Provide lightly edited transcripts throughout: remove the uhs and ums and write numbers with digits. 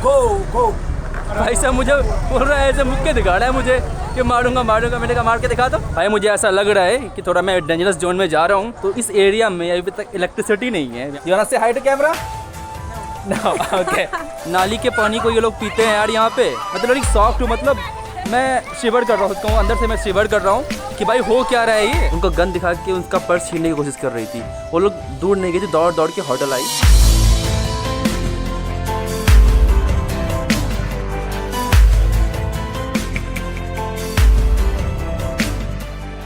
गो गो। भाई साहब मुझे बोल रहा है, ऐसे मुक्के दिखा रहा है मुझे कि मारूंगा मारूंगा। मैंने कहा मार के दिखा दो। भाई मुझे ऐसा लग रहा है कि थोड़ा मैं डेंजरस जोन में जा रहा हूँ। तो इस एरिया में अभी तक इलेक्ट्रिसिटी नहीं है। You want to say hi to camera? No, okay. नाली के पानी को ये लोग पीते हैं यार यहाँ पे। मतलब बड़ी सॉफ्ट हूँ, मतलब मैं शिवर कर रहा हूँ उसको, अंदर से मैं शिवर कर रहा हूँ कि भाई हो क्या रहा है ये। उनको गन दिखा के उनका पर्स छीनने की कोशिश कर रही थी। वो लोग दूर नहीं गई थी, दौड़ दौड़ के होटल आई।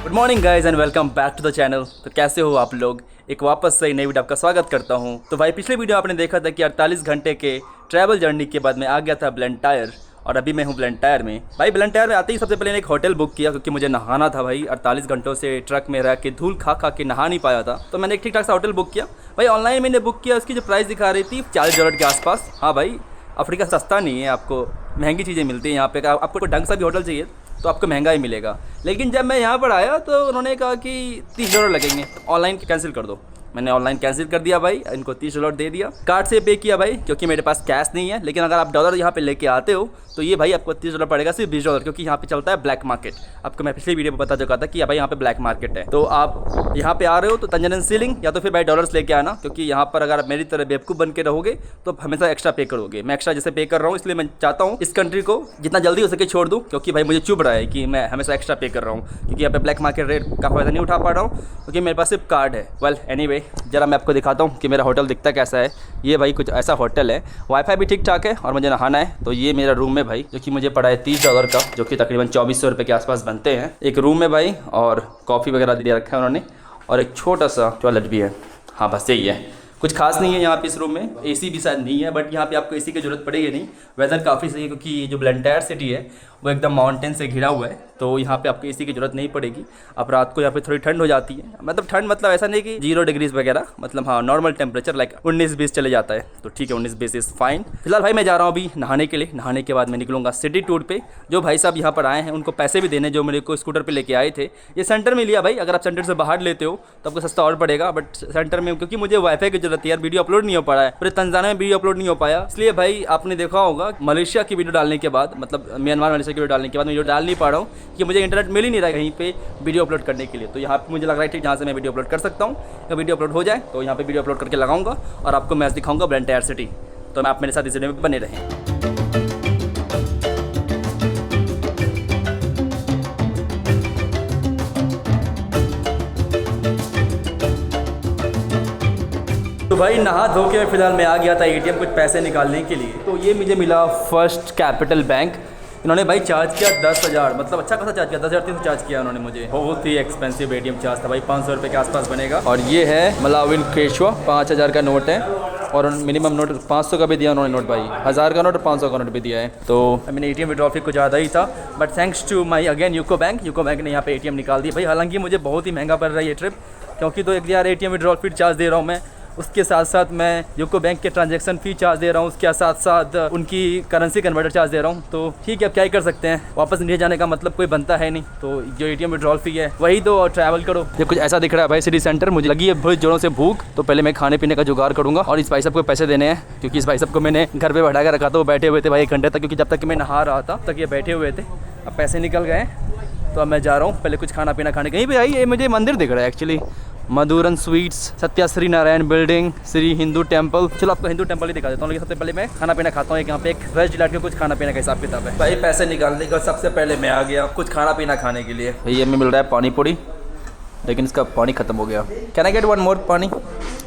Good morning guys and welcome back to the channel. तो कैसे हो आप लोग? एक वापस से नई वीडियो आपका स्वागत करता हूं। तो भाई पिछले वीडियो आपने देखा था कि 48 घंटे के ट्रैवल जर्नी के बाद मैं आ गया था ब्लैंटायर, और अभी मैं हूं ब्लैंटायर में। भाई ब्लैंटायर में आते ही सबसे पहले मैंने एक होटल बुक किया क्योंकि मुझे नहाना था भाई। 48 घंटों से ट्रक में रह के धूल खा खा के नहा नहीं पाया था, तो मैंने एक ठीक ठाक सा होटल बुक किया। भाई ऑनलाइन मैंने बुक किया, उसकी जो प्राइस दिखा रही थी $40 के आसपास। हाँ भाई, अफ्रीका सस्ता नहीं है, आपको महंगी चीज़ें मिलती हैं यहाँ पे। आपको ढंग सा भी होटल चाहिए तो आपको महंगा ही मिलेगा। लेकिन जब मैं यहाँ पर आया तो उन्होंने कहा कि $30 लगेंगे, तो ऑनलाइन कैंसिल कर दो। मैंने ऑनलाइन कैंसिल कर दिया भाई, इनको $30 दे दिया। कार्ड से पे किया भाई क्योंकि मेरे पास कैश नहीं है। लेकिन अगर आप डॉलर यहाँ पे लेके आते हो तो ये भाई आपको $30 पड़ेगा, सिर्फ $20, क्योंकि यहाँ पे चलता है ब्लैक मार्केट। आपको मैं पिछली वीडियो में बता चुका था कि भाई यहाँ पे ब्लैक मार्केट है। तो आप यहाँ पे आ रहे हो तो तंजन सीलिंग या तो फिर भाई डॉलर्स लेके आना, क्योंकि यहाँ पर अगर आप मेरी तरह बेवकूफ़ बन के रहोगे तो हमेशा एक्स्ट्रा पे करोगे। मैं एक्स्ट्रा जैसे पे कर रहा हूँ, इसलिए मैं चाहता हूँ इस कंट्री को जितना जल्दी हो सके छोड़ दूँ, क्योंकि भाई मुझे चुभ रहा है कि मैं हमेशा एक्स्ट्रा पे कर रहा हूँ, क्योंकि यहाँ पे ब्लैक मार्केट रेट का फ़ायदा नहीं उठा पा रहा हूँ, क्योंकि मेरे पास सिर्फ कार्ड है। वेल एनीवे, जरा मैं आपको दिखाता हूँ कि मेरा होटल दिखता कैसा है। ये भाई कुछ ऐसा होटल है, वाईफाई भी ठीक ठाक है और मुझे नहाना है। तो ये मेरा रूम है भाई, जो कि मुझे पड़ा है $30 का, जो कि तकरीबन $2400 रुपये के आसपास बनते हैं। एक रूम है भाई, और कॉफ़ी वगैरह दे रखा है उन्होंने, और एक छोटा सा टॉयलेट भी है। हाँ बस यही है, कुछ खास नहीं है यहाँ पे इस रूम में। एसी भी शायद नहीं है, बट यहाँ पे आपको एसी की ज़रूरत पड़ेगी नहीं। वेदर काफ़ी सही है क्योंकि ये जो ब्लैंटायर सिटी है वो एकदम माउंटेन से घिरा हुआ है, तो यहाँ पे आपको एसी की ज़रूरत नहीं पड़ेगी। अब रात को यहाँ पे थोड़ी ठंड हो जाती है, मतलब ठंड मतलब ऐसा नहीं कि 0 डिग्रीज वगैरह, मतलब हाँ नॉर्मल टेम्परेचर लाइक 19-20 चले जाता है, तो ठीक है 19-20 इज़ फाइन। फिलहाल भाई मैं जा रहा हूँ अभी नहाने के लिए। नहाने के बाद मैं निकलूँगा सिटी टूर पे। जो भाई साहब यहाँ पर आए हैं उनको पैसे भी देने, जो मेरे को स्कूटर पर लेके आए थे। ये सेंटर में लिया भाई, अगर आप सेंटर से बाहर लेते हो तो आपको सस्ता और पड़ेगा, बट सेंटर में क्योंकि मुझे वाईफाई की जरूरत है यार, वीडियो अपलोड नहीं हो पा रहा है, पूरे तंजानिया में वीडियो अपलोड नहीं हो पाया। इसलिए भाई आपने देखा होगा मलेशिया की वीडियो डालने के बाद, मतलब म्यांमार मलेशिया की वीडियो डालने के बाद मैं वीडियो डाल नहीं पा रहा हूँ कि मुझे इंटरनेट मिल ही नहीं रहा है कहीं पे वीडियो अपलोड करने के लिए। तो यहाँ पे मुझे लग रहा है ठीक जहाँ से मैं वीडियो अपलोड कर सकता हूँ, या वीडियो अपलोड हो जाए तो यहाँ पे वीडियो अपलोड करके लगाऊंगा और आपको मैच दिखाऊंगा ब्लैंटायर सिटी। तो आप मेरे साथ इस वीडियो में बने रहें। तो भाई नहा धो के फिलहाल मैं आ गया था एटीएम कुछ पैसे निकालने के लिए। तो ये मुझे मिला फर्स्ट कैपिटल बैंक। इन्होंने भाई चार्ज किया 10,000, मतलब अच्छा खासा चार्ज किया, 10,300 चार्ज किया उन्होंने मुझे। बहुत ही एक्सपेंसिव एटीएम चार्ज था भाई, $500 के आसपास बनेगा। और ये है मलाविन केशवा, 5,000 का नोट है, और मिनिमम नोट 500 का भी दिया उन्होंने नोट भाई, 1000 का नोट और 500 का नोट भी दिया है। तो मैंने एटीएम विड्रॉल फी कुछ ज़्यादा ही था, but thanks to my again UCO bank ने यहाँ पे एटीएम निकाल दिया भाई। हालांकि मुझे बहुत ही महंगा पड़ रहा है ये ट्रिप, क्योंकि तो 1,000 एटीएम विड्रॉल फी चार्ज दे रहा हूँ मैं, उसके साथ साथ मैं यूको बैंक के ट्रांजैक्शन फ़ी चार्ज दे रहा हूँ, उसके साथ साथ उनकी करेंसी कन्वर्टर चार्ज दे रहा हूँ। तो ठीक है, अब क्या ही कर सकते हैं, वापस इंडिया जाने का मतलब कोई बनता है नहीं, तो जो एटीएम विड्रॉल फी है वही दो और ट्रैवल करो। ये कुछ ऐसा दिख रहा है भाई सिटी सेंटर। मुझे लगी है बहुत जोरों से भूख, तो पहले मैं खाने पीने का जुगाड़ करूँगा, और इस भाई साहब को पैसे देने हैं, क्योंकि इस भाई साहब को मैंने घर पर बैठा कर रखा था। वो बैठे हुए थे भाई 1 घंटे तक, क्योंकि जब तक मैं नहा रहा था तक ये बैठे हुए थे। अब पैसे निकल गए तो अब मैं जा रहा हूँ पहले कुछ खाना पीना खाने। कहीं भी आई ये मुझे मंदिर दिख रहा है actually, Madhuran sweets, Satya Shri Narayan building, Shri Hindu temple. चलो आपको हिंदू टेम्पल ही दिखा देता हूँ, लेकिन सबसे पहले मैं खाना पीना खाता हूँ। यहाँ पे एक वेज डिलाइट में कुछ खाना पीने का हिसाब किताब है भाई। पैसे निकालने का सबसे पहले मैं आ गया कुछ खाना पीना खाने के लिए। भाई हमें मिल रहा है पानी पूरी, लेकिन इसका पानी ख़त्म हो गया। कैन आई गेट 1 मोर पानी,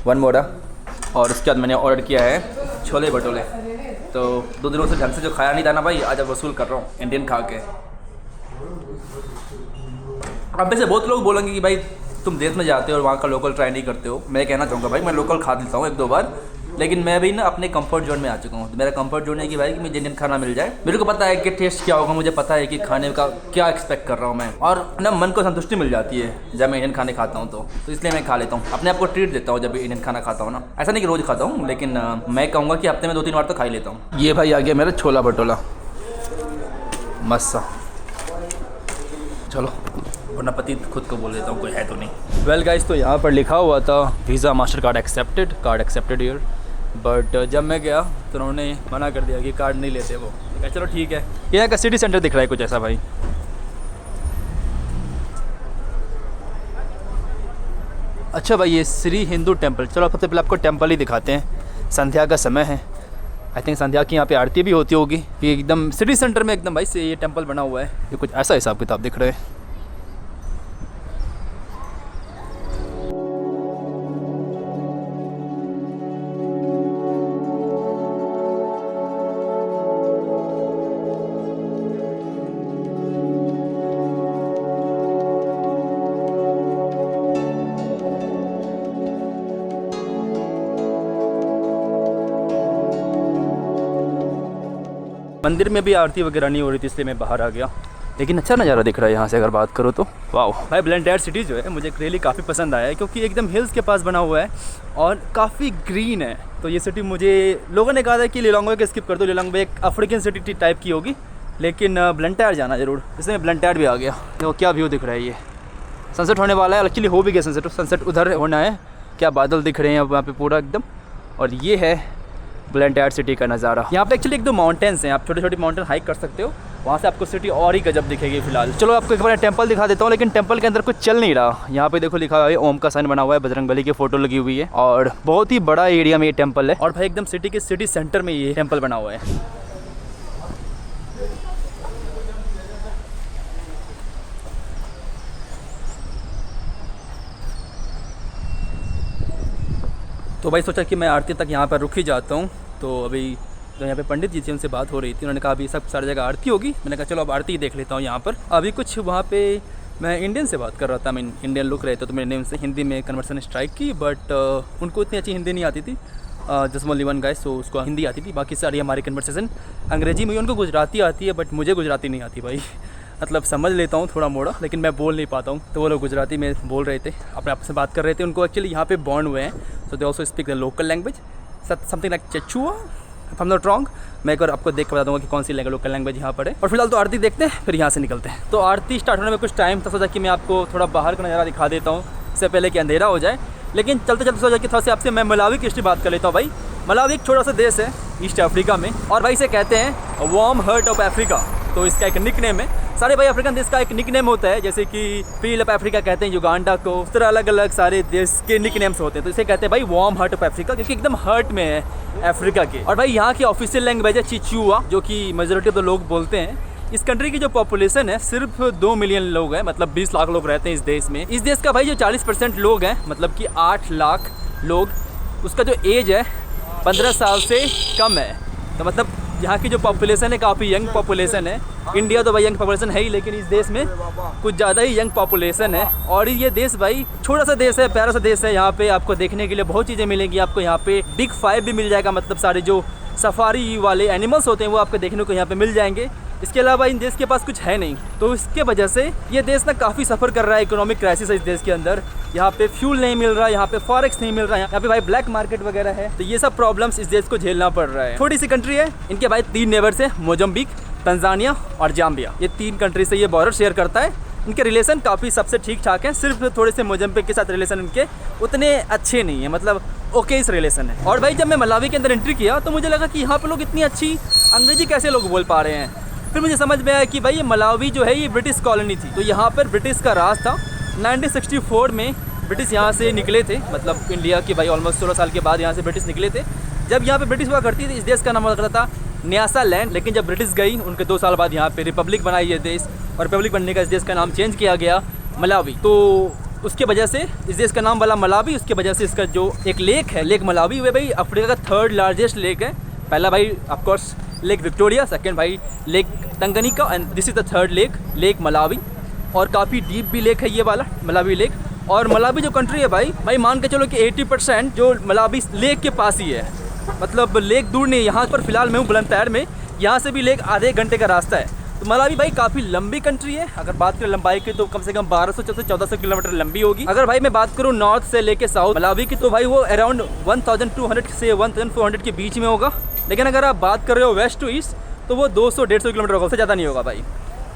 1 मोर। और उसके बाद मैंने ऑर्डर किया है छोले भटूरे। तो 2 दिनों से ढंग से जो खाया नहीं था ना भाई, आज अब वसूल कर रहा हूँ इंडियन खा के। अब वैसे बहुत लोग बोलेंगे कि भाई तुम देश में जाते हो और वहाँ का लोकल ट्राई नहीं करते हो। मैं कहना चाहूँगा भाई मैं लोकल खा लेता हूँ 1-2 बार, लेकिन मैं भी ना अपने कंफर्ट जोन में आ चुका हूँ। तो मेरा कंफर्ट जोन है कि भाई कि मुझे इंडियन खाना मिल जाए। मेरे को पता है कि टेस्ट क्या होगा, मुझे पता है कि खाने का क्या एक्सपेक्ट कर रहा हूँ मैं, और ना मन को संतुष्टि मिल जाती है जब मैं इंडियन खाने खाता हूँ। तो इसलिए मैं खा लेता हूँ, अपने आप को ट्रीट देता हूँ जब भी इंडियन खाना खाता हूँ ना। ऐसा नहीं कि रोज़ खाता हूँ, लेकिन मैं कहूँगा कि हफ्ते में 2-3 बार तो खा ही लेता हूँ। ये भाई आ गया मेरा छोला भटूरा, मस्त सा। चलो वरना पति खुद को बोल देता हूँ, कोई है तो नहीं। वेल गाइस, तो यहाँ पर लिखा हुआ था visa master card accepted here, but जब मैं गया तो तो उन्होंने मना कर दिया कि कार्ड नहीं लेते वो। कहा चलो ठीक है। यहाँ का सिटी सेंटर दिख रहा है कुछ ऐसा भाई। अच्छा भाई, ये श्री हिंदू टेम्पल। चलो सबसे पहले आपको टेम्पल ही दिखाते हैं। संध्या का समय है, आई थिंक संध्या की यहाँ पे आरती भी होती होगी। ये एकदम सिटी सेंटर में एकदम भाई से ये टेम्पल बना हुआ है। ये कुछ ऐसा हिसाब किताब दिख रहा है। मंदिर में भी आरती वगैरह नहीं हो रही थी, इसलिए मैं बाहर आ गया। लेकिन अच्छा नज़ारा दिख रहा है यहाँ से अगर बात करो तो। वाह भाई, ब्लेंडेड सिटी जो है मुझे रियली काफ़ी पसंद आया है, क्योंकि एकदम हिल्स के पास बना हुआ है और काफ़ी ग्रीन है। तो ये सिटी मुझे लोगों ने कहा था कि लिलोंगवे के स्किप कर दो, लिलोंगवे एक अफ्रीकन सिटी टाइप की होगी, लेकिन ब्लेंटायर जाना ज़रूर। इसमें ब्लेंटायर भी आ गया। तो क्या व्यू दिख रहा है, ये सनसेट होने वाला है। एक्चुअली हो भी गया सनसेट, सनसेट उधर होना है। क्या बादल दिख रहे हैं अब वहाँ पे पूरा एकदम। और ये है ब्लेंटायर सिटी का नज़ारा। यहाँ पे एक्चुअली एक दो माउंटेन्स हैं, आप छोटे छोटे माउंटेन हाइक कर सकते हो। वहाँ से आपको सिटी और ही गजब दिखेगी फिलहाल। चलो आपको एक बार टेंपल दिखा देता हूँ, लेकिन टेंपल के अंदर कुछ चल नहीं रहा। यहाँ पे देखो लिखा हुआ है ओम का साइन बना हुआ है, बजरंगबली की फोटो लगी हुई है और बहुत ही बड़ा एरिया में ये टेंपल है। और भाई एकदम सिटी के सिटी सेंटर में ये टेंपल बना हुआ है। तो भाई सोचा कि मैं आरती तक यहाँ पर रुक ही जाता हूँ। तो अभी जो यहाँ पे पंडित जी थे उनसे बात हो रही थी, उन्होंने कहा अभी सब सारी जगह आरती होगी। मैंने कहा चलो अब आरती ही देख लेता हूँ यहाँ पर। अभी कुछ वहाँ पे मैं इंडियन से बात कर रहा था, मैं इंडियन लोग रहे थे, तो मैंने उनसे हिंदी में कन्वर्सेशन स्ट्राइक की, बट उनको इतनी अच्छी हिंदी नहीं आती थी। जस्ट ओनली वन गाय, सो उसको हिंदी आती थी, बाकी सारी हमारी कन्वर्सेशन अंग्रेजी में। उनको गुजराती आती है, बट मुझे गुजराती नहीं आती भाई। मतलब समझ लेता हूँ थोड़ा मोड़ा, लेकिन मैं बोल नहीं पाता हूँ। तो वो लोग गुजराती में बोल रहे थे, अपने आपस में बात कर रहे थे। उनको एक्चुअली यहाँ पे बॉर्न हुए हैं, so they also speak the local language, something like Quechua, if I am not wrong. मैं एक बार आपको देख कर बता दूँगा कि कौन सी लोकल लैंग्वेज यहाँ पर है। और फिलहाल तो आरती देखते हैं, फिर यहाँ से निकलते हैं। तो आरती स्टार्ट होने में कुछ टाइम था, सोचा कि मैं आपको थोड़ा बाहर का नज़ारा दिखा देता हूँ इससे पहले कि अंधेरा हो जाए। लेकिन चलते चलते सोचा कि थोड़ा सा आपसे मैं मलावी की हिस्ट्री बात कर लेता हूँ। भाई मलावी एक छोटा सा देश है ईस्ट अफ्रीका में, और भाई इसे कहते हैं वार्म हार्ट ऑफ अफ्रीका। तो इसका एक निक नेम है। सारे भाई अफ्रीकन देश का एक निक नेम होता है, जैसे कि पील ऑफ अफ्रीका कहते हैं युगांडा को। इस तरह अलग अलग सारे देश के निक नेम्स होते हैं। तो इसे कहते हैं भाई वार्म हार्ट ऑफ अफ्रीका, क्योंकि एकदम हार्ट में है अफ्रीका के। और भाई यहाँ की ऑफिशियल लैंग्वेज है चिचुआ, जो कि मेजोरिटी ऑफ द लोग बोलते हैं। इस कंट्री की जो पॉपुलेशन है सिर्फ 2 मिलियन लोग हैं, मतलब 20 लाख लोग रहते हैं इस देश में। इस देश का भाई जो 40% लोग हैं, मतलब कि 8 लाख लोग, उसका जो एज है 15 साल से कम है। तो मतलब यहाँ की जो पॉपुलेशन है काफ़ी यंग पॉपुलेशन है। इंडिया तो भाई यंग पॉपुलेशन है ही, लेकिन इस देश में कुछ ज़्यादा ही यंग पॉपुलेशन है। और ये देश भाई छोटा सा देश है, प्यारा सा देश है। यहाँ पे आपको देखने के लिए बहुत चीज़ें मिलेंगी। आपको यहाँ पे बिग 5 भी मिल जाएगा, मतलब सारे जो सफारी वाले एनिमल्स होते हैं वो आपको देखने को यहाँ पे मिल जाएंगे। इसके अलावा इन देश के पास कुछ है नहीं, तो इसके वजह से ये देश ना काफ़ी सफ़र कर रहा है। इकोनॉमिक क्राइसिस है इस देश के अंदर। यहाँ पे फ्यूल नहीं मिल रहा, यहाँ पे फॉरेक्स नहीं मिल रहा, यहाँ पे भाई ब्लैक मार्केट वगैरह है। तो ये सब प्रॉब्लम्स इस देश को झेलना पड़ रहा है। छोटी सी कंट्री है, इनके भाई 3 नेबर्स है, मोजम्बिक, तंजानिया और जाम्बिया। ये 3 कंट्री से ये बॉर्डर शेयर करता है। इनके रिलेशन काफ़ी सबसे ठीक ठाक है, सिर्फ थोड़े से मोजम्बिक के साथ रिलेशन इनके उतने अच्छे नहीं है, मतलब ओके इस रिलेशन है। और भाई जब मैं मलावी के अंदर एंट्री किया तो मुझे लगा कि यहाँ पे लोग इतनी अच्छी अंग्रेजी कैसे लोग बोल पा रहे हैं। फिर मुझे समझ में आया कि भाई ये मलावी जो है ये ब्रिटिश कॉलोनी थी, तो यहाँ पर ब्रिटिश का राज था। 1964 में ब्रिटिश यहाँ से निकले थे, मतलब इंडिया की भाई ऑलमोस्ट 16 साल के बाद यहाँ से ब्रिटिश निकले थे। जब यहाँ पे ब्रिटिश हुआ करती थी, इस देश का नाम हुआ करता था न्यासा लैंड। लेकिन जब ब्रिटिश गई, उनके 2 साल बाद यहाँ पे रिपब्लिक बनाई ये देश, और रिपब्लिक बनने का इस देश का नाम चेंज किया गया मलावी। तो उसके वजह से इस देश का नाम वाला मलावी, उसके वजह से इसका जो एक लेक है, लेक मलावी, वे भाई अफ्रीका का 3rd लार्जेस्ट लेक है। पहला भाई ऑफकोर्स लेक विक्टोरिया, सेकेंड भाई lake Tanganyika, and this is the 3rd lake, lake Malawi. और काफ़ी डीप भी लेक है ये वाला मलावी लेक। और मलावी जो कंट्री है भाई मान के चलो कि 80% जो मलावी लेक के पास ही है, मतलब लेक दूर नहीं है। यहाँ पर फिलहाल मैं हूँ बुलंदशहर में, यहाँ से भी लेक आधे घंटे का रास्ता है। तो मलावी भाई काफ़ी लंबी कंट्री है। अगर बात करें लंबाई की तो कम से कम 1200 से 1400 किलोमीटर लंबी होगी। अगर भाई मैं बात करूँ नॉर्थ से लेके साउथ मलावी की, तो भाई वो अराउंड 1200 से 1400 के बीच में होगा। लेकिन अगर आप बात कर रहे हो वेस्ट टू ईस्ट, तो वो 200-150 किलोमीटर होगा, उससे ज़्यादा नहीं होगा भाई।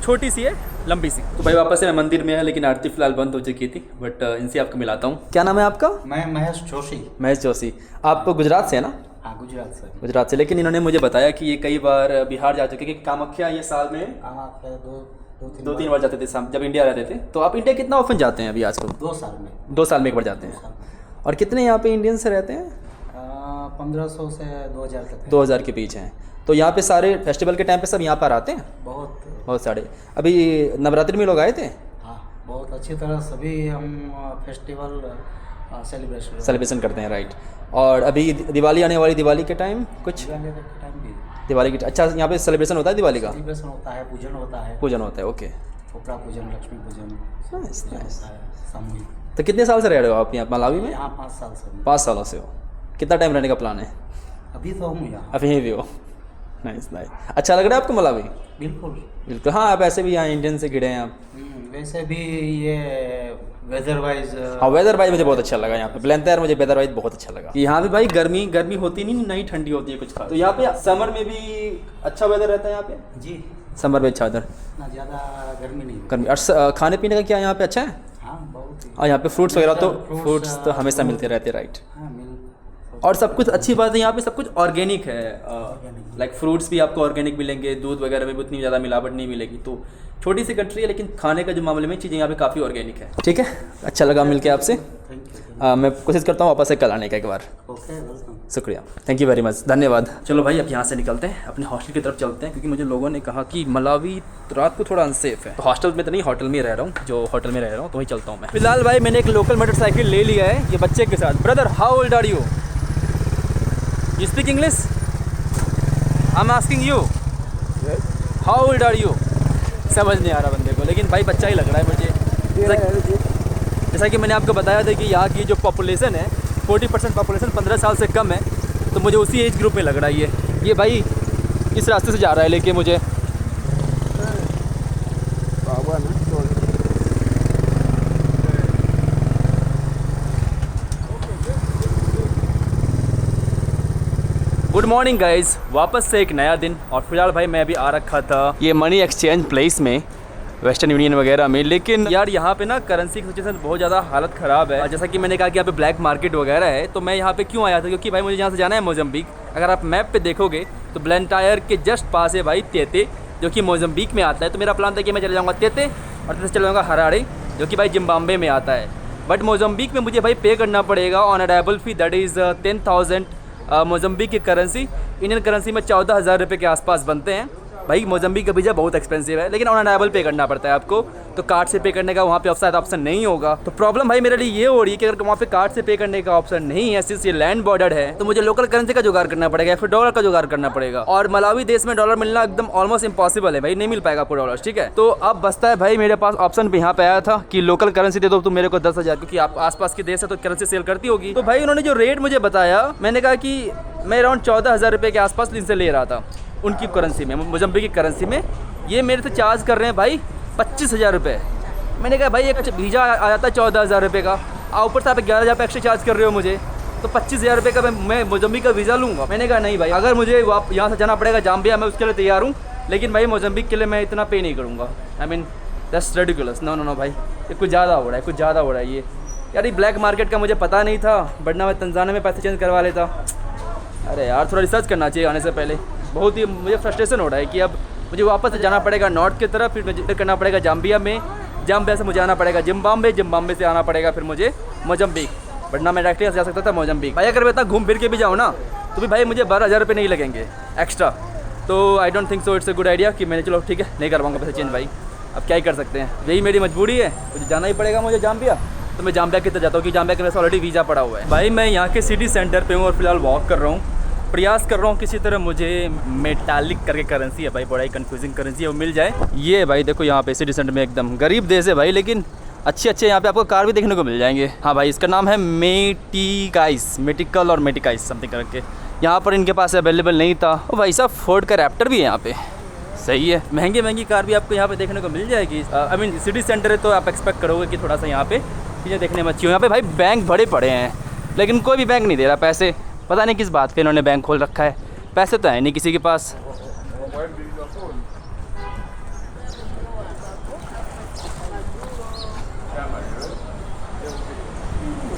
छोटी सी है, लंबी सी। तो भाई वापस से मैं मंदिर में है, लेकिन आरती फिलहाल बंद हो चुकी थी। बट इनसे आपको मिलाता हूँ। क्या नाम है आपका? मैं महेश जोशी। महेश जोशी। आप गुजरात से है ना? हाँ, गुजरात से। गुजरात से, लेकिन इन्होंने मुझे बताया कि ये कई बार बिहार जा चुके, क्योंकि कामाख्या ये साल में कामाख्या दो तीन बार जाते थे जब इंडिया रहते थे। तो आप इंडिया कितना ऑफन जाते हैं अभी आजकल? 2 साल में। 2 साल में एक बार जाते हैं। और कितने यहाँ पे इंडियंस रहते हैं? 1500 से 2000 तक। 2000 के बीच हैं। तो यहाँ पे सारे फेस्टिवल के टाइम पे सब यहाँ पर आते हैं? बहुत सारे। अभी नवरात्रि में लोग आए थे? हाँ, बहुत अच्छी तरह सभी हम फेस्टिवल सेलिब्रेशन करते हैं, राइट। और अभी दिवाली आने वाली, दिवाली के टाइम कुछ दिवाली की अच्छा यहाँ पे सेलिब्रेशन होता है? दिवाली का सेलिब्रेशन होता है, पूजन होता है। ओके। पोपड़ा पूजन, लक्ष्मी पूजन होता है सामूहिक। तो कितने साल से रह रहे हो आप यहाँ मलावी में? यहाँ 5 साल से। 5 सालों से हो। कितना टाइम रहने का प्लान है? अभी तो हम यहाँ अभी यहीं भी हो। नाइस। अच्छा लग रहा है आपको मलावी? बिल्कुल। हाँ, आप ऐसे भी यहाँ इंडियन से घिरे हैं आप। वैसे भी ये वेदर वाइज। हाँ, वेदर वाइज मुझे बहुत अच्छा लगा यहाँ पे। ब्लेंथर मुझे वेदर वाइज बहुत अच्छा लगा। यहाँ भी भाई गर्मी होती नहीं ठंडी होती है कुछ खास। तो यहाँ पे समर में भी अच्छा वेदर रहता है यहाँ पे? जी, समर में अच्छा वेदर, ना ज़्यादा गर्मी नहीं। गर्मी। और खाने पीने का क्या यहाँ पे अच्छा है? हाँ, बहुत ही। और यहाँ पे फ्रूट्स वगैरह तो फ्रूट्स तो हमेशा मिलते रहते, राइट। हाँ, और सब कुछ अच्छी बात है यहाँ पे, सब कुछ ऑर्गेनिक है। लाइक फ्रूट्स भी आपको ऑर्गेनिक मिलेंगे, दूध वगैरह में भी उतनी ज़्यादा मिलावट नहीं मिलेगी। तो छोटी सी कंट्री है, लेकिन खाने का जो मामले में चीज़ें यहाँ पे काफ़ी ऑर्गेनिक है। ठीक है, अच्छा लगा मिलके आपसे। मैं कोशिश करता हूँ वापस से कल आने का एक बार। शुक्रिया, थैंक यू वेरी मच, धन्यवाद। चलो भाई, अब यहाँ से निकलते हैं, अपने हॉस्टल की तरफ चलते हैं, क्योंकि मुझे लोगों ने कहा कि मलावी रात को थोड़ा अनसेफ है। तो हॉस्टल में तो नहीं, होटल में रह रहा हूँ, जो होटल में रह रहा हूँ, तो वहीं चलता हूँ मैं। फिलहाल भाई मैंने एक लोकल मोटरसाइकिल ले लिया है, ये बच्चे के साथ। Brother, how old are you? You speak English? I'm asking you. How old are you? समझ नहीं आ रहा बंदे को, लेकिन भाई बच्चा ही लग रहा है मुझे। जैसा कि मैंने आपको बताया था कि यहाँ की जो पॉपुलेशन है 40% पॉपुलेशन 15 साल से कम है, तो मुझे उसी एज ग्रुप में लग रहा है ये भाई इस रास्ते से जा रहा है लेके मुझे। गुड मॉर्निंग गाइज, वापस से एक नया दिन। और फिलहाल भाई मैं अभी आ रखा था ये मनी एक्सचेंज प्लेस में, वेस्टर्न यूनियन वगैरह में। लेकिन यार यहाँ पे ना करेंसी की सिचुएशन बहुत ज़्यादा हालत ख़राब है। जैसा कि मैंने कहा कि यहाँ पे ब्लैक मार्केट वगैरह है, तो मैं यहाँ पे क्यों आया था, क्योंकि भाई मुझे यहाँ से जाना है मोजम्बिक। अगर आप मैप पे देखोगे तो ब्लेंटायर के जस्ट पास है भाई तेते, जो कि मोजम्बिक में आता है। तो मेरा प्लान था कि मैं चले जाऊँगा तेते और तेते चले जाऊँगा हरारे, जो कि भाई जिम्बाब्वे में आता है। बट मोजम्बिक में मुझे भाई पे करना पड़ेगा on arrival fee, that is 10,000 Mozambique की करेंसी। इंडियन करेंसी में 14,000 रुपये के आसपास बनते हैं। भाई मोजम्बिक का वीज़ा बहुत एक्सपेंसिव है, लेकिन ऑन अराइवल पे करना पड़ता है आपको। तो कार्ड से पे करने का वहाँ पे ऑप्शन नहीं होगा। तो प्रॉब्लम भाई मेरे लिए ये हो रही है कि अगर वहाँ पे कार्ड से पे करने का ऑप्शन नहीं है, सिर्फ ये लैंड बॉर्डर है, तो मुझे लोकल करेंसी का जुगाड़ करना पड़ेगा या फिर डॉलर का जुगाड़ करना पड़ेगा। और मलावी देश में डॉलर मिलना एकदम ऑलमोस्ट इम्पॉसिबल है भाई, नहीं मिल पाएगा आपको डॉलर। ठीक है, तो अब बसता है भाई मेरे पास ऑप्शन पे यहाँ पे आया था कि लोकल करेंसी दे दो तो मेरे को 10,000, क्योंकि आप आसपास के देश है तो करेंसी सेल करती होगी। तो भाई उन्होंने जो रेट मुझे बताया, मैंने कहा कि मैं अराउंड 14,000 रुपये के आसपास इनसे ले रहा था उनकी करेंसी में, मोजम्बिक की करेंसी में। ये मेरे से चार्ज कर रहे हैं भाई 25,000 रुपये। मैंने कहा भाई एक वीज़ा आ जाता है 14,000 रुपये का, ऊपर से आप 11,000 रुपये एक्स्ट्रा चार्ज कर रहे हो मुझे, तो 25,000 रुपये का मैं मोजम्बिक का वीज़ा लूँगा। मैंने कहा नहीं भाई, अगर मुझे यहाँ से जाना पड़ेगा जाम्बिया, मैं उसके लिए तैयार हूँ, लेकिन भाई मोजम्बिक के लिए मैं इतना पे नहीं करूँगा। I mean that's ridiculous. No भाई, ये कुछ ज़्यादा हो रहा है, ये यार। ये ब्लैक मार्केट का मुझे पता नहीं था, वरना मैं तंजानिया में पैसे चेंज करवा लेता। अरे यार, थोड़ा रिसर्च करना चाहिए आने से पहले। बहुत ही मुझे फ्रस्ट्रेशन हो रहा है कि अब मुझे वापस से जाना पड़ेगा नॉर्थ की तरफ, फिर मुझे करना पड़ेगा जाम्बिया में, जाम्बिया से मुझे आना पड़ेगा जिम्बाब्वे से आना पड़ेगा फिर मुझे मोजम्बिक, वरना मैं डायरेक्टली जा सकता था मोजम्बिक। भाई अगर मैं इतना घूम फिर के भी जाऊँ ना, तो भी भाई मुझे 12,000 रुपये नहीं लगेंगे एक्स्ट्रा। तो I don't think so it's a good idea कि मैंने चलो ठीक है नहीं कर पाऊँगा पैसे चेंज। भाई अब क्या ही कर सकते हैं, यही मेरी मजबूरी है, मुझे जाना ही पड़ेगा मुझे जाम्बिया। तो मैं जाम्बिया की तरफ जाता हूँ कि जाम्बिया के मेरे ऑलरेडी वीज़ा पड़ा हुआ है। भाई मैं यहाँ के सिटी सेंटर पे हूँ और फिलहाल वॉक कर रहा हूँ, प्रयास कर रहा हूँ किसी तरह मुझे मेटालिक करके करेंसी है भाई, बड़ा ही कंफ्यूजिंग करेंसी है, वो मिल जाए। ये भाई देखो यहाँ पे सिटी सेंटर में एकदम गरीब देश है भाई, लेकिन अच्छे यहाँ पे आपको कार भी देखने को मिल जाएंगे। हाँ भाई, इसका नाम है मेटिकल और मेटिकाइस समथिंग करके। यहाँ पर इनके पास अवेलेबल नहीं था। और भाई साहब फोर्ड का रैप्टर भी है यहाँ पे, सही है। महंगी कार भी आपको यहाँ पे देखने को मिल जाएगी। आई मीन सिटी सेंटर है तो आप एक्सपेक्ट करोगे कि थोड़ा सा यहाँ पे चीज़ें देखने में अच्छी हो। यहाँ पे भाई बैंक भरे पड़े हैं, लेकिन कोई भी बैंक नहीं दे रहा पैसे। पता नहीं किस बात के इन्होंने बैंक खोल रखा है, पैसे तो है नहीं किसी के पास।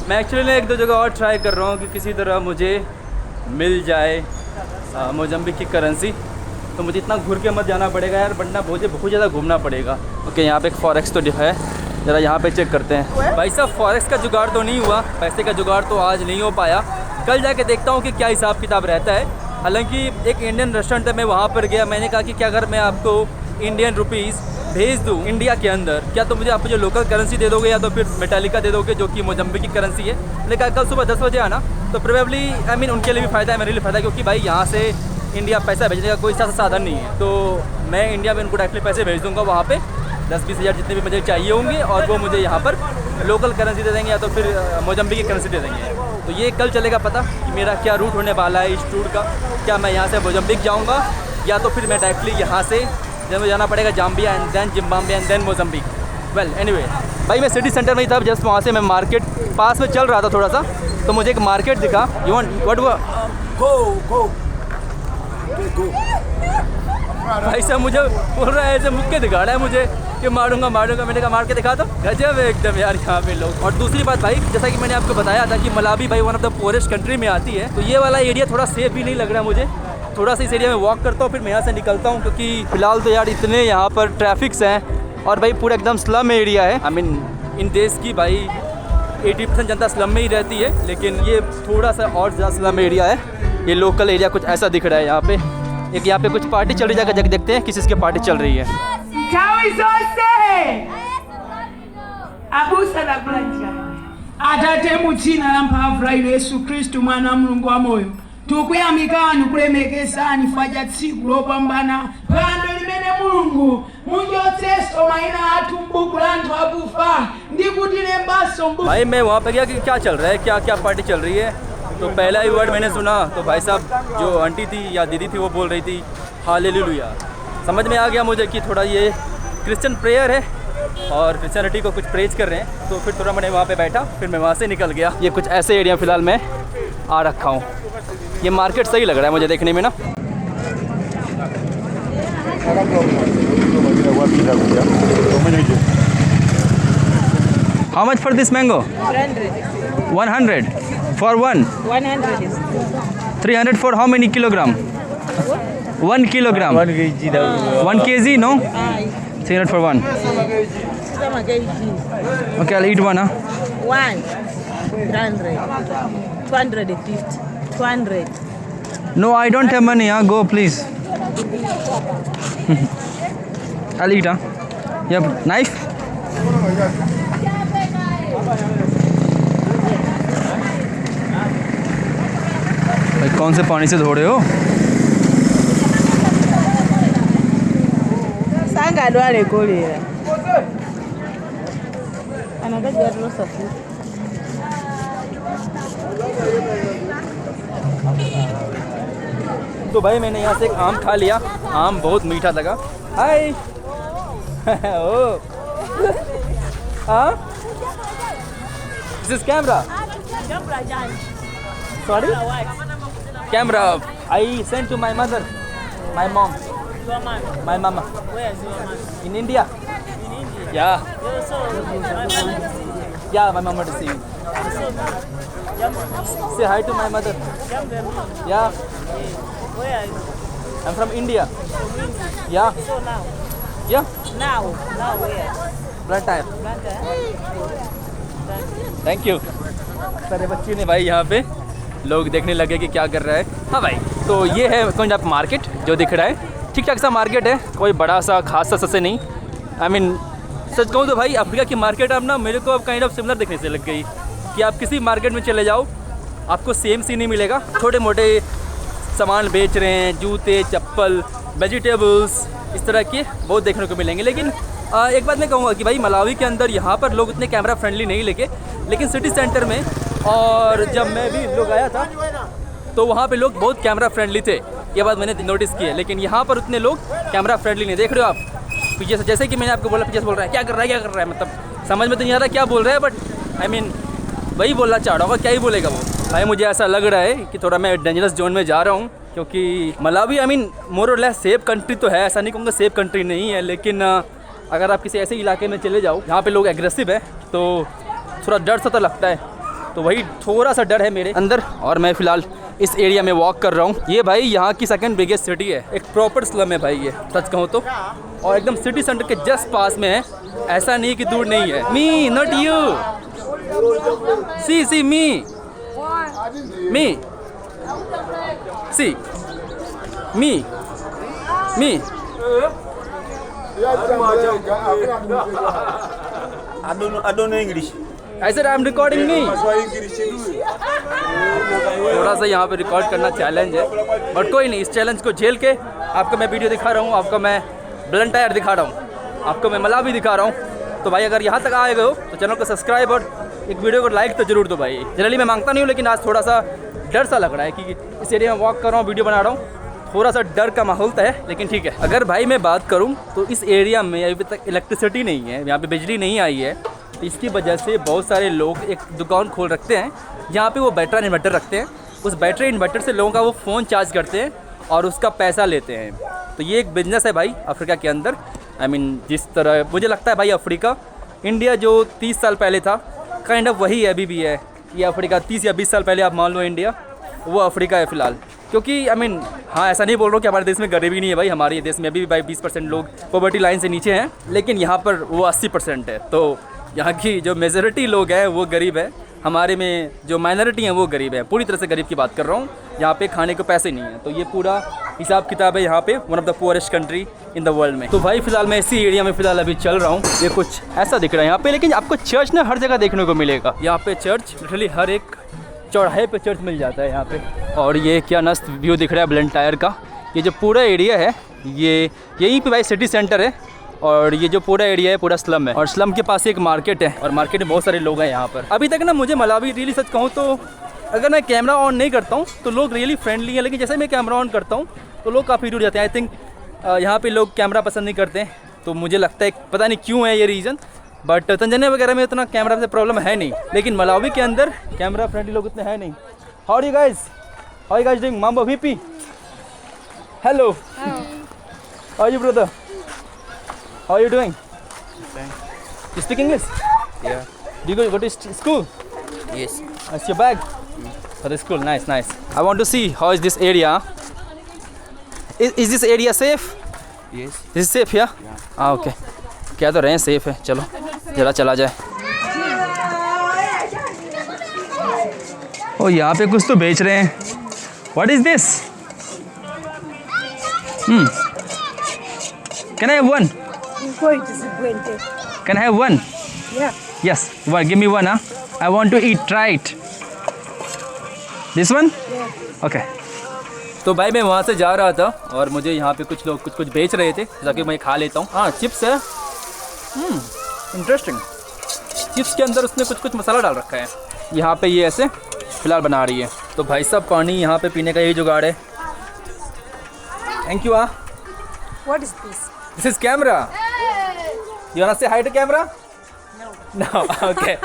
मैं एक्चुअली एक दो जगह और ट्राई कर रहा हूँ कि किसी तरह मुझे मिल जाए मोजम्बिक की करेंसी, तो मुझे इतना घूर के मत जाना पड़ेगा यार, वरना मुझे बहुत ज़्यादा घूमना पड़ेगा। ओके, यहाँ पे एक फॉरेक्स तो है, ज़रा यहाँ पे चेक करते हैं। भाई साहब फॉरेक्स का जुगाड़ तो नहीं हुआ, पैसे का जुगाड़ तो आज नहीं हो पाया, कल जाके देखता हूँ कि क्या हिसाब किताब रहता है। हालांकि एक इंडियन रेस्टोरेंट है, मैं वहाँ पर गया, मैंने कहा कि क्या अगर मैं आपको इंडियन रुपीज़ भेज दूँ इंडिया के अंदर, क्या तो मुझे लोकल करेंसी दे दोगे या तो फिर मेटालिका दे दोगे जो कि मोजम्बिक की करेंसी है। मैंने कहा कल सुबह 10 बजे आना, तो प्रोबेबली उनके लिए भी फ़ायदा है, मेरे लिए फ़ायदा है, क्योंकि भाई यहाँ से इंडिया पैसा भेजने का कोई साधन नहीं है। तो मैं इंडिया में उनको डायरेक्टली पैसे भेज दूँगा वहाँ पे 10-20 हज़ार जितने भी मुझे चाहिए होंगे, और वो मुझे यहाँ पर लोकल करेंसी दे देंगे या तो फिर मोजम्बिक की करेंसी दे देंगे। तो ये कल चलेगा पता कि मेरा क्या रूट होने वाला है इस टूर का, क्या मैं यहाँ से मोजम्बिक जाऊँगा या तो फिर मैं डायरेक्टली यहाँ से मुझे जाना पड़ेगा Zambia and then Zimbabwe and then Mozambique. Well anyway, भाई मैं सिटी सेंटर में ही था, जस्ट वहाँ से मैं मार्केट पास में चल रहा था थोड़ा सा, तो मुझे एक मार्केट दिखा। यू वांट व्हाट हुआ? गो भाई साहब मुझे बोल रहा है, ऐसे मुक्के दिखा रहा है मुझे कि मारूंगा। मैंने कहा मार के दिखा दो, गजब है एकदम यार यहाँ पे लोग। और दूसरी बात भाई, जैसा कि मैंने आपको बताया था कि मलावी भाई one of the poorest country में आती है, तो ये वाला एरिया थोड़ा सेफ भी नहीं लग रहा मुझे। थोड़ा सा इस एरिया में वॉक करता हूँ, फिर मैं यहाँ से निकलता हूँ, क्योंकि फिलहाल तो यार इतने यहाँ पर ट्रैफिक्स हैं, और भाई पूरा एकदम स्लम एरिया है। आई मीन इन देश की भाई 80% जनता स्लम में ही रहती है, लेकिन ये थोड़ा सा और ज़्यादा स्लम एरिया है। ये लोकल एरिया कुछ ऐसा दिख रहा है यहाँ पे। एक यहाँ पे कुछ पार्टी चल रही है, जाकर देखते हैं किस चीज़ की पार्टी चल रही है। Atate mu dzina la mphamvu la Yesu Khristu mwana wa Mulungu wa moyo, tikuyamikani kulemekezani faja tsiku lopambana phwando limene Mulungu muchotseso mayina athu m'buku la anthu akufa ndi kutilembanso m'buku। भाई मैं वहाँ पे गया कि क्या चल रहा है, क्या क्या पार्टी चल रही है, तो पहला ही वर्ड मैंने सुना तो भाई साहब जो आंटी थी या दीदी थी वो बोल रही थी हालेलुया। समझ में आ गया मुझे कि थोड़ा ये क्रिश्चियन प्रेयर है और क्रिश्चियनिटी को कुछ प्रेज कर रहे हैं, तो फिर थोड़ा मैंने वहाँ पे बैठा, फिर मैं वहाँ से निकल गया। ये कुछ ऐसे एरिया फ़िलहाल मैं आ रखा हूँ। ये मार्केट सही लग रहा है मुझे देखने में ना। How much for this mango? 100 for one? 100 is 300 for how many kilogram? 1 kilogram. 1 kg, no? 300 for one. some kg. Okay, I'll eat one, huh? 1 300 250 200. No, I don't have money, huh? Go, please. I'll eat, huh? Yep, knife? भाई कौन से पानी से धो रहे हो? Sanga dwale kolera. Anagaji atlo safu. तो भाई मैंने यहाँ से एक आम खा लिया, आम बहुत मीठा लगा। हाय ओ हाँ this is camera sorry camera I send to my mother my mom my mama in India या my mama to see you say hi to my mother yeah I'm from India yeah So now where? Blantyre thank you. सारे बच्चे ने भाई यहाँ पे लोग देखने लगे कि क्या कर रहा है। हाँ भाई तो ये है कुंज आप मार्केट जो दिख रहा है, ठीक ठाक सा मार्केट है, कोई बड़ा सा खास सा सस्ते नहीं। आई मीन सच कहूँ तो भाई अफ्रीका की मार्केट अब ना मेरे को अब काइंड ऑफ सिमिलर दिखने से लग गई कि आप किसी मार्केट में चले जाओ आपको सेम सी नहीं मिलेगा। छोटे मोटे सामान बेच रहे हैं, जूते चप्पल वेजिटेबल्स इस तरह के बहुत देखने को मिलेंगे। लेकिन एक बात मैं कहूँगा कि भाई मलावी के अंदर यहाँ पर लोग उतने कैमरा फ्रेंडली नहीं लेकिन सिटी सेंटर में और जब मैं भी लोग आया था तो वहाँ पे लोग बहुत कैमरा फ्रेंडली थे, ये बात मैंने नोटिस की है। लेकिन यहाँ पर उतने लोग कैमरा फ्रेंडली नहीं। देख रहे हो आप पीछे से, जैसे कि मैंने आपको बोला पीछे से बोल रहा है क्या कर रहा है मतलब समझ में तो नहीं आ रहा क्या बोल रहा है, बट आई मीन वही बोलना चाह रहा होगा, क्या ही बोलेगा वो। भाई मुझे ऐसा लग रहा है कि थोड़ा मैं डेंजरस जोन में जा रहा हूँ, क्योंकि मलावी आई मीन मोर और लेस सेफ कंट्री तो है, ऐसा नहीं कहूँगा सेफ कंट्री नहीं है, लेकिन अगर आप किसी ऐसे इलाके में चले जाओ जहाँ पे लोग एग्रेसिव है तो थोड़ा डर सा तो लगता है। तो वही थोड़ा सा डर है मेरे अंदर। और मैं फ़िलहाल इस एरिया में वॉक कर रहा हूँ। ये भाई यहाँ की सेकंड बिगेस्ट सिटी है, एक प्रॉपर स्लम है भाई ये, सच कहूँ तो, और एकदम सिटी सेंटर के जस्ट पास में है, ऐसा नहीं कि दूर नहीं है। Me not you, see me see me I don't know English. I said I'm recording me. थोड़ा सा यहाँ पे रिकॉर्ड करना चैलेंज है, बट कोई नहीं, इस चैलेंज को झेल के आपको मैं वीडियो दिखा रहा हूँ, आपको मैं ब्लंटायर दिखा रहा हूँ, आपको मैं मलावी दिखा रहा हूँ। तो भाई अगर यहाँ तक आए गए हो तो चैनल को सब्सक्राइब और एक वीडियो को लाइक तो जरूर दो भाई। जनरली मैं मांगता नहीं हूँ, लेकिन आज थोड़ा सा डर सा लग रहा है कि इस एरिया में वॉक कर रहा हूँ, वीडियो बना रहा हूँ, थोड़ा सा डर का माहौल तो है, लेकिन ठीक है। अगर भाई मैं बात करूँ तो इस एरिया में अभी तक इलेक्ट्रिसिटी नहीं है, यहाँ पे बिजली नहीं आई है, तो इसकी वजह से बहुत सारे लोग एक दुकान खोल रखते हैं जहाँ पे वो बैटरी इन्वर्टर रखते हैं। उस बैटरी इन्वर्टर से लोगों का वो फ़ोन चार्ज करते हैं और उसका पैसा लेते हैं। तो ये एक बिजनेस है भाई अफ्रीका के अंदर। I mean, जिस तरह मुझे लगता है भाई अफ्रीका, इंडिया जो 30 साल पहले था काइंड ऑफ वही अभी भी है। ये अफ्रीका 30 या 20 साल पहले आप मान लो इंडिया, वो अफ्रीका है फ़िलहाल। क्योंकि हाँ, ऐसा नहीं बोल रहा हूँ कि हमारे देश में गरीबी नहीं है भाई, हमारे देश में अभी भी भाई 20% लोग पॉवर्टी लाइन से नीचे हैं, लेकिन यहाँ पर वो 80% है। तो यहाँ की जो मेजॉरिटी लोग हैं वो गरीब है, हमारे में जो माइनॉरिटी हैं वो गरीब है। पूरी तरह से गरीब की बात कर रहा हूँ, यहाँ पे खाने को पैसे नहीं है। तो ये पूरा हिसाब किताब है यहाँ पे, one of the poorest country in the world में। तो भाई फिलहाल मैं इसी एरिया में फ़िलहाल अभी चल रहा हूँ। ये कुछ ऐसा दिख रहा है यहाँ पे, लेकिन आपको चर्च ना हर जगह देखने को मिलेगा। यहाँ पे चर्च लिटरली हर एक चौराहे पे चर्च मिल जाता है यहाँ पे। और ये क्या मस्त व्यू दिख रहा है ब्लंटायर का। ये जो पूरा एरिया है ये यहीं पे भाई सिटी सेंटर है, और ये जो पूरा एरिया है पूरा स्लम है, और स्लम के पास एक मार्केट है, और मार्केट में बहुत सारे लोग हैं यहाँ पर। अभी तक ना मुझे मलावी रियली सच कहूँ तो अगर मैं कैमरा ऑन नहीं करता हूँ तो लोग रियली फ्रेंडली हैं, लेकिन जैसे मैं कैमरा ऑन करता हूँ तो लोग काफ़ी दूर जाते हैं। आई थिंक यहाँ पे लोग कैमरा पसंद नहीं करते हैं, तो मुझे लगता है पता नहीं क्यों है ये रीज़न, बट तंजानिया वगैरह में इतना कैमरा से प्रॉब्लम है नहीं, लेकिन मलावी के अंदर कैमरा फ्रेंडली लोग इतने हैं नहीं। How are you guys doing? माम्बो वीपी, hello, how are you brother? How are you doing? You speak English? Yeah. Do you go to school? Yes. That's your bag? For the school, nice. I want to see how is this area. Is this area safe? Yes. This is safe, yeah? हाँ, okay. क्या तो रहे हैं safe है, चलो जरा चला जाए। ओ यहाँ पे कुछ तो बेच रहे हैं। What is this? Can I have one? Can I have one? Yeah. Yes, one. Give me one, huh? I want to eat. Try it. This one? Yeah. Okay. तो भाई मैं वहाँ से जा रहा था और मुझे यहाँ पे कुछ लोग कुछ बेच रहे थे, ताकि मैं खा लेता हूँ। हाँ, चिप्स है। इंटरेस्टिंग। चिप्स के अंदर उसने कुछ मसाला डाल रखा है। यहाँ पे ये ऐसे फ़िलहाल बना रही है। तो भाई साहब पानी यहाँ पे पीने का यही जुगाड़ है। Thank you. What is this? This is camera. You wanna say hi to camera? No. No. Okay.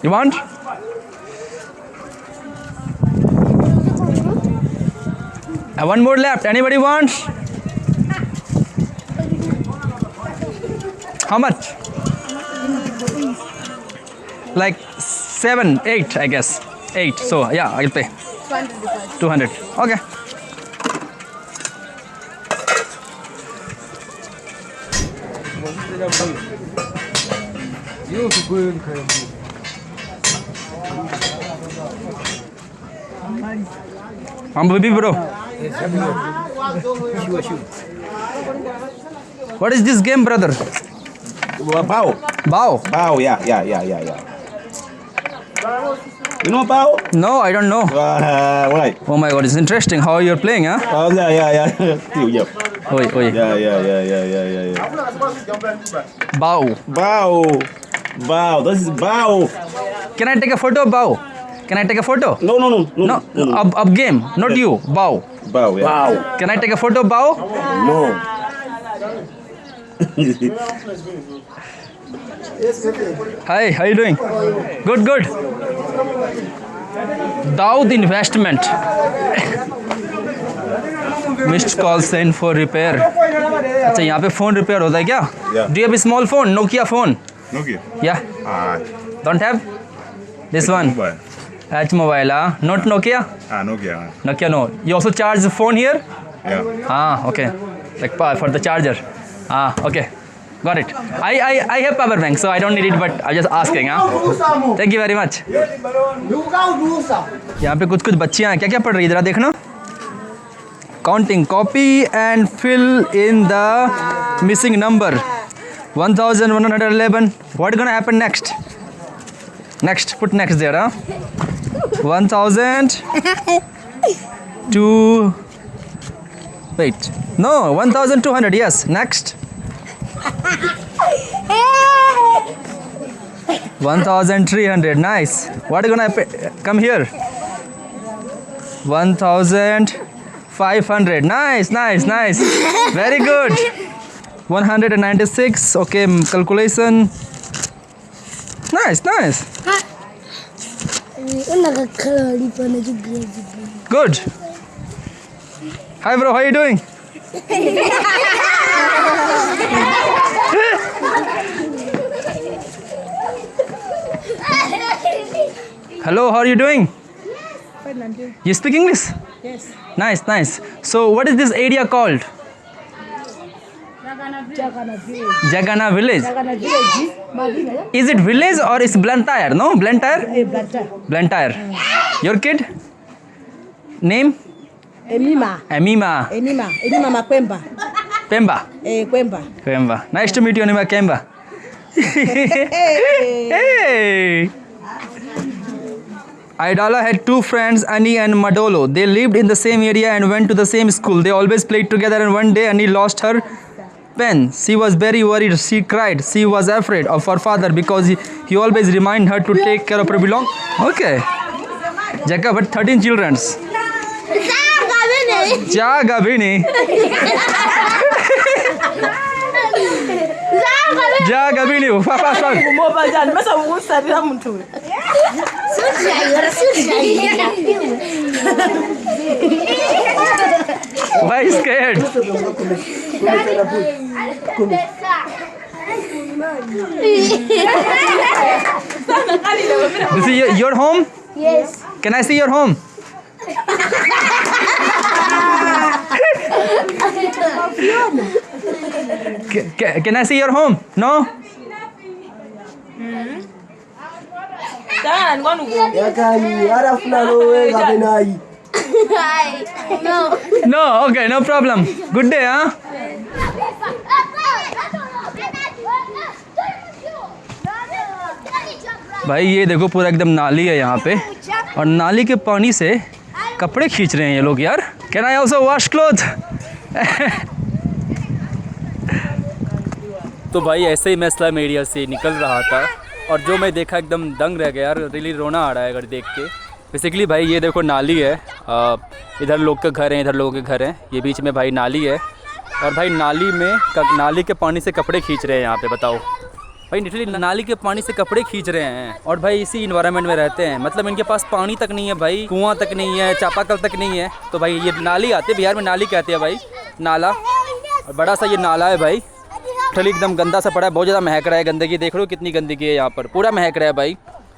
You want? One more left. Anybody wants? How much? Like 7, 8, I guess. 8. So yeah, I'll pay. 200. Okay. I'm baby bro. What is this game, brother? Bao. Bao. Bao, yeah. You know Bao? No, I don't know. Right. Oh my god, it's interesting how you're playing, huh? Oh, yeah. Tiểu Diệp. Oi. Yeah. Bao. Bao. This is Bao. Can I take a photo of Bao? Can I take a photo? No. No. Of game, not you. Bao. Bao, yeah. Bao. Can I take a photo of Bao? No. Hi, how you doing? Good. Daud Investment. Missed call sent for repair. अच्छा यहाँ पे phone repair होता है क्या? Do you have small phone, Nokia phone? Nokia. या don't have this one? Mobile. H mobile, not Nokia? Nokia. Nokia, no. You also charge the phone here? Yeah. Okay. Like for the charger. Okay. Got it. I have power bank, so I don't need it, but I'm just asking. Thank you very much. यहाँ पे कुछ बच्चियाँ हैं, क्या पढ़ रही है इधर देखना. Counting, copy and fill in the missing number. 1111. What gonna happen next? Next, put next there, 1000 to wait. No, 1200. Yes, next. 1300. Nice. What gonna happen? Come here. 1500. Nice. Very good. 196. Okay, calculation. Nice. Good. Hi bro, how are you doing? Hello, how are you doing? You speak English? Yes. Nice. So what is this area called? Jagana village. Is it village or is Blantyre? No, Blantyre? Blantyre. Your kid? Name? Emima Makwemba. Pemba. Kwemba. Nice to meet you, Anima Kemba. Hey. Idala had two friends, Annie and Madolo. They lived in the same area and went to the same school. They always played together, and one day Annie lost her pen. She was very worried. She cried. She was afraid of her father because he always reminded her to take care of her belongings. Okay. Jacob had 13 children. Jagabini. Papa, why is scared? This is your home? Yes. Can I see your home? Can I see your home? No? No, okay, no problem. Good day, huh? भाई ये देखो पूरा एकदम नाली है यहाँ पे और नाली के पानी से कपड़े खींच रहे हैं ये लोग यार. Can I also wash clothes? तो भाई ऐसे ही मैं स्लम एरिया से निकल रहा था और जो मैं देखा एकदम दंग रह गया यार. रियली रोना आ रहा है अगर देख के. बेसिकली भाई ये देखो नाली है, इधर लोग के घर हैं, इधर लोगों के घर हैं, ये बीच में भाई नाली है और भाई नाली के पानी से कपड़े खींच रहे हैं यहाँ पे. बताओ भाई, लिटरली नाली के पानी से कपड़े खींच रहे हैं और भाई इसी इन्वायरमेंट में रहते हैं. मतलब इनके पास पानी तक नहीं है भाई, कुआं तक नहीं है, चापाकल तक नहीं है. तो भाई ये नाली आती है, बिहार में नाली कहते हैं भाई, नाला. और बड़ा सा ये नाला है भाई, लिटरली एकदम गंदा सा पड़ा है, बहुत ज़्यादा महक रहा है. गंदगी देख लो कितनी गंदगी है यहाँ पर, पूरा महक रहा है भाई.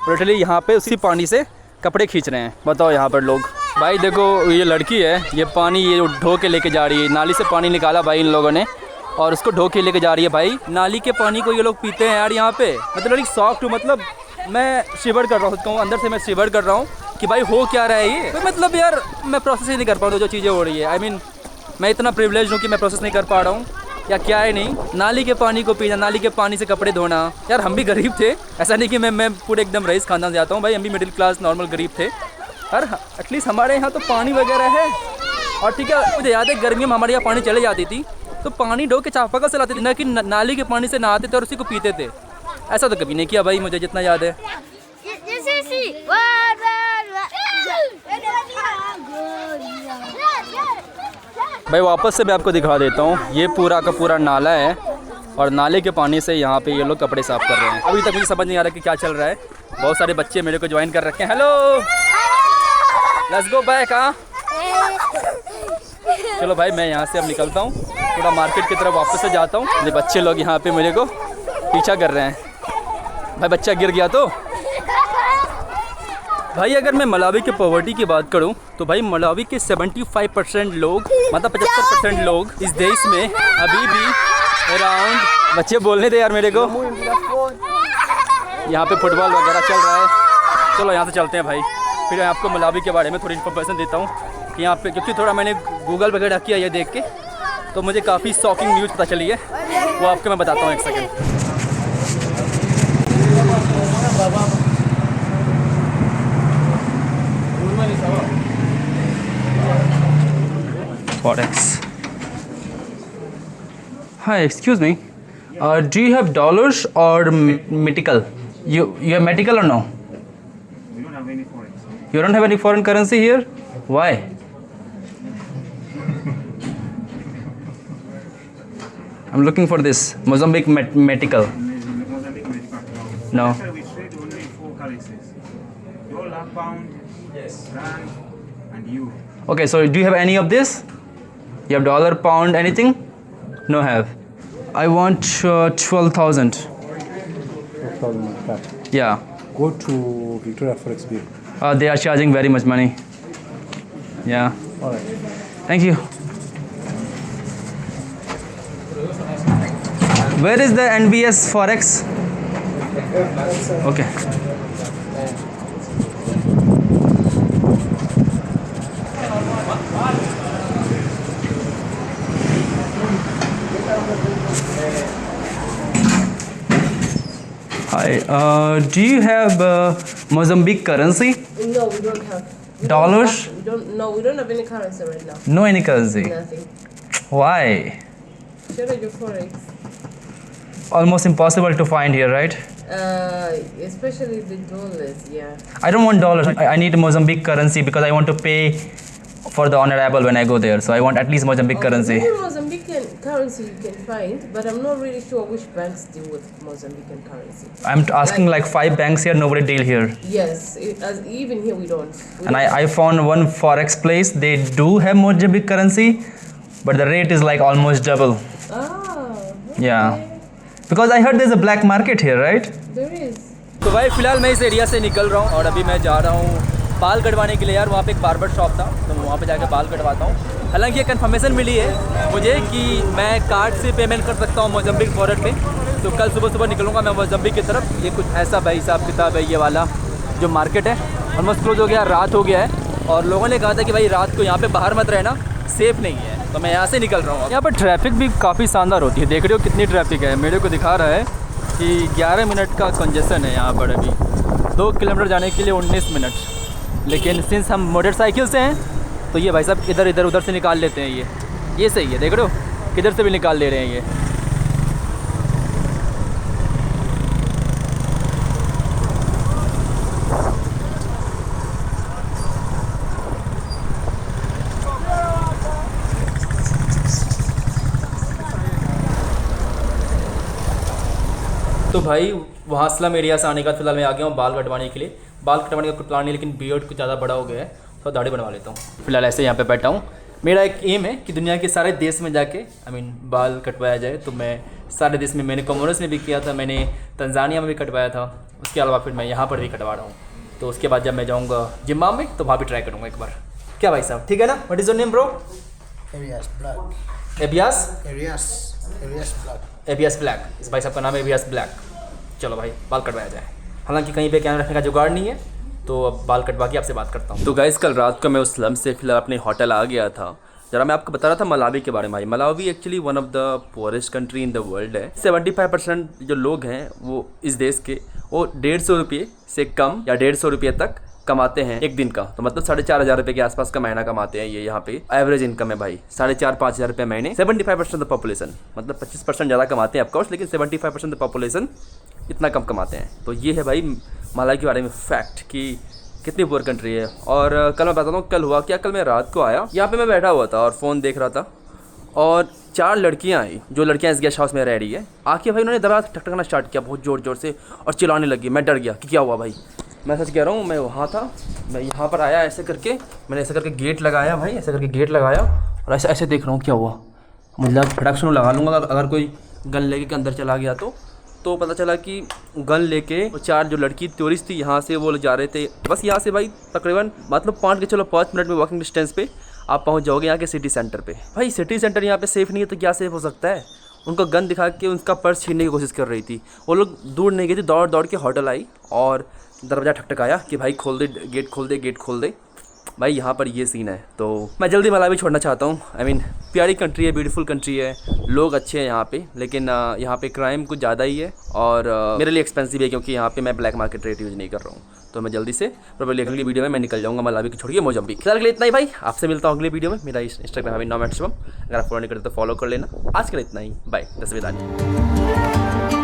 लिटरली यहाँ पे उसी पानी से कपड़े खींच रहे हैं. बताओ यहाँ पर लोग. भाई देखो ये लड़की है, ये पानी ये ढो के लेके जा रही है. नाली से पानी निकाला भाई इन लोगों ने और उसको ढो के लेके जा रही है. भाई नाली के पानी को ये लोग पीते हैं यार यहाँ पे. मतलब एक सॉफ्ट, मतलब मैं शिवर कर रहा हूँ अंदर से, मैं शिवर कर रहा हूँ कि भाई हो क्या रहा है ये. तो मतलब यार मैं प्रोसेस ही नहीं कर पा रहा हूँ जो चीज़ें हो रही है. आई मीन मैं इतना प्रिविलेज हूँ कि मैं प्रोसेस नहीं कर पा रहा हूँ या क्या है. नहीं, नाली के पानी को पीना, नाली के पानी से कपड़े धोना. यार हम भी गरीब थे, ऐसा नहीं कि मैं पूरे एकदम रईस खानदान से आता हूँ भाई. हम भी मिडिल क्लास नॉर्मल गरीब थे. और एटलीस्ट हमारे यहाँ तो पानी वगैरह है. और ठीक है, मुझे याद है गर्मियों में हमारे यहाँ पानी चले जाती थी तो पानी ढो के चापाकल से लाते थे, ना कि नाली के पानी से नहाते थे और उसी को पीते थे. ऐसा तो कभी नहीं किया भाई मुझे जितना याद है. भाई वापस से मैं आपको दिखा देता हूँ, ये पूरा का पूरा नाला है और नाले के पानी से यहाँ पे ये लोग कपड़े साफ कर रहे हैं. अभी तक मुझे समझ नहीं आ रहा कि क्या चल रहा है. बहुत सारे बच्चे मेरे को ज्वाइन कर रखे हैं. Hello, let's go back. हाँ चलो भाई मैं यहाँ से अब निकलता हूँ. थोड़ा मार्केट की तरफ वापस से जाता हूँ। ये बच्चे लोग यहाँ पे मेरे को पीछा कर रहे हैं। भाई बच्चा गिर गया तो भाई अगर मैं मलावी के पॉवर्टी की बात करूं तो भाई मलावी के 75% लोग मतलब 75% लोग इस देश में अभी भी अराउंड, बच्चे बोलने दे यार मेरे को, यहाँ पे फुटबॉल वगैरह चल रहा है। चलो यहाँ से चलते हैं भाई, फिर मैं आपको मलावी के बारे में थोड़ी इन्फॉर्मेशन देता हूँ कि यहाँ पे, क्योंकि थोड़ा मैंने गूगल वगैरह किया ये देख के तो मुझे काफ़ी शॉकिंग न्यूज़ पता चली है, वो आपको मैं बताता हूँ एक second. Forex. Hi, excuse me. Do you have dollars or medical? You have medical or no? We don't have any forex. You don't have any foreign currency here? Why? I'm looking for this Mozambique medical. Mozambique medical. No. Actually, we trade only 4 currencies: dollar, pound, rand, and euro. Okay, so do you have any of this? You have dollar, pound, anything? No have. I want 12,000. 12,000. Yeah. Go to Victoria Forex Bureau. They are charging very much money. Yeah. All right. Thank you. Where is the NBS Forex? Okay. Hi. Do you have Mozambique currency? No, we don't have. Dollars? We don't have any currency right now. No any currency. Nothing. Why? Share your forex. Almost impossible to find here, right? Especially the dollars. Yeah. I don't want dollars. I need Mozambique currency because I want to pay for the honorable when I go there. So I want at least Mozambique currency. Maybe Mozambican currency you can find, but I'm not really sure which banks deal with Mozambican currency. I'm asking like 5 banks here, nobody deal here. Yes, even here we don't. And I found one forex place. They do have Mozambique currency, but the rate is like almost double. Okay. Yeah. Because I heard there's a black market here, right? There is. तो भाई फ़िलहाल मैं इस area से निकल रहा हूँ और अभी मैं जा रहा हूँ बाल कटवाने के लिए। यार वहाँ पे एक बार्बर शॉप था तो मैं वहाँ पे जाकर बाल कटवाता हूँ। हालांकि ये कन्फर्मेशन मिली है मुझे कि मैं कार्ड से पेमेंट कर सकता हूँ मोज़म्बिक फॉरेट में। तो कल सुबह सुबह निकलूँगा मैं मोज़म्बिक की तरफ। ये कुछ ऐसा भाई हिसाब किताब है ये वाला जो मार्केट है। ऑलमोस्ट क्लोज हो गया, रात हो गया है और लोगों ने कहा था कि भाई रात को यहाँ पर बाहर मत रहना, सेफ़ नहीं है। तो मैं यहाँ से निकल रहा हूँ। यहाँ पर ट्रैफिक भी काफ़ी शानदार होती है, देख रहे हो कितनी ट्रैफिक है। मेरे को दिखा रहा है कि 11 मिनट का कंजेशन है यहाँ पर। अभी 2 किलोमीटर जाने के लिए 19 मिनट, लेकिन सिंस हम मोटरसाइकिल से हैं तो ये भाई साहब इधर इधर उधर से निकाल लेते हैं। ये सही है, देख रहे हो किधर से भी निकाल ले रहे हैं ये। तो भाई वहाँ स्लम एरिया से आने का फिलहाल मैं आ गया हूँ बाल कटवाने के लिए। बाल कटवाने का कोई प्लान नहीं, लेकिन बियर्ड कुछ ज़्यादा बड़ा हो गया है तो दाढ़ी बनवा लेता हूँ। फिलहाल ऐसे यहाँ पे बैठा हूँ। मेरा एक एम है कि दुनिया के सारे देश में जाके बाल कटवाया जाए। तो मैं सारे देश में, मैंने कोमोरोस में भी किया था, मैंने तंजानिया में भी कटवाया था, उसके अलावा फिर मैं यहाँ पर भी कटवा रहा हूँ। तो उसके बाद जब मैं जाऊँगा जिम्बाब्वे में तो वहाँ भी ट्राई करूँगा एक बार। क्या भाई साहब ठीक है ना? What is your name bro? Abias black. इस भाई साहब का नाम है एबियास ब्लैक। चलो भाई बाल कटवाया जाए। हालांकि कहीं पे कैमरा रखने का जुगाड़ नहीं है तो अब बाल कटवा के आपसे बात करता हूँ। तो गाइस कल रात को मैं उस स्लम से फिलहाल अपने होटल आ गया था। जरा मैं आपको बता रहा था मलावी के बारे में। भाई Malawi actually one of the poorest country in the world है। 75% जो लोग हैं वो इस देश के वो 150 रुपये से कम या 150 रुपये तक कमाते हैं एक दिन का। तो मतलब 4,500 रुपये के आसपास का महीना कमाते हैं ये। यहाँ पे एवरेज इनकम है भाई 4,500-5,000 रुपये महीने। 75% द पॉपुलेशन, मतलब 25% ज़्यादा कमाते हैं ऑफकोर्स, लेकिन 75% द पॉपुलेशन इतना कम कमाते हैं। तो ये है भाई मलावी के बारे में फैक्ट कि कितनी पुअर कंट्री है। और कल मैं बताता हूँ कल हुआ क्या। कल मैं रात को आया, यहाँ पे मैं बैठा हुआ था और फ़ोन देख रहा था और 4 लड़कियाँ आई जो लड़कियाँ इस गेस्ट हाउस में रह रही है। आके भाई उन्होंने दरवाज़ा ठकठकाना स्टार्ट किया बहुत ज़ोर ज़ोर से और चिल्लाने लगी। मैं डर गया कि क्या हुआ भाई। मैं सच कह रहा हूँ, मैं वहाँ था, मैं यहाँ पर आया ऐसे करके, मैंने ऐसे करके गेट लगाया भाई, ऐसे करके गेट लगाया और ऐसे ऐसे देख रहा हूँ क्या हुआ। मतलब फटाक से लगा लूँगा अगर कोई गन लेके के अंदर चला गया तो पता चला कि गन लेके वो 4 जो लड़की टूरिस्ट थी यहाँ से वो जा रहे थे। बस यहाँ से भाई तकरीबन मतलब 5 मिनट में वॉकिंग डिस्टेंस पे आप पहुँच जाओगे यहाँ के सिटी सेंटर पे। भाई सिटी सेंटर यहाँ पे सेफ़ नहीं है तो क्या सेफ़ हो सकता है। उनको गन दिखा के उनका पर्स छीनने की कोशिश कर रही थी। वो लोग दूर नहीं गए थे, दौड़ दौड़ के होटल आई और दरवाज़ा ठकठकाया कि भाई खोल दे, गेट खोल दे, गेट खोल दे। भाई यहाँ पर ये सीन है। तो मैं जल्दी मलावी छोड़ना चाहता हूँ। आई मीन प्यारी कंट्री है, ब्यूटीफुल कंट्री है, लोग अच्छे हैं यहाँ पे, लेकिन यहाँ पे क्राइम कुछ ज़्यादा ही है और मेरे लिए एक्सपेंसिव है क्योंकि यहाँ पे मैं ब्लैक मार्केट रेट यूज़ नहीं कर रहा हूँ। तो मैं जल्दी से प्रॉपर्ली अगली वीडियो में मैं निकल जाऊँगा मलावी को छोड़ के मोजम्बिक। फिलहाल के लिए इतना ही भाई, आपसे मिलता हूँ अगली वीडियो में। मेरा इंस्टाग्राम है नाम @शुभम, अगर आप फॉलो नहीं करते तो फॉलो कर लेना। आज के लिए इतना ही, बाय, 10 विदाई।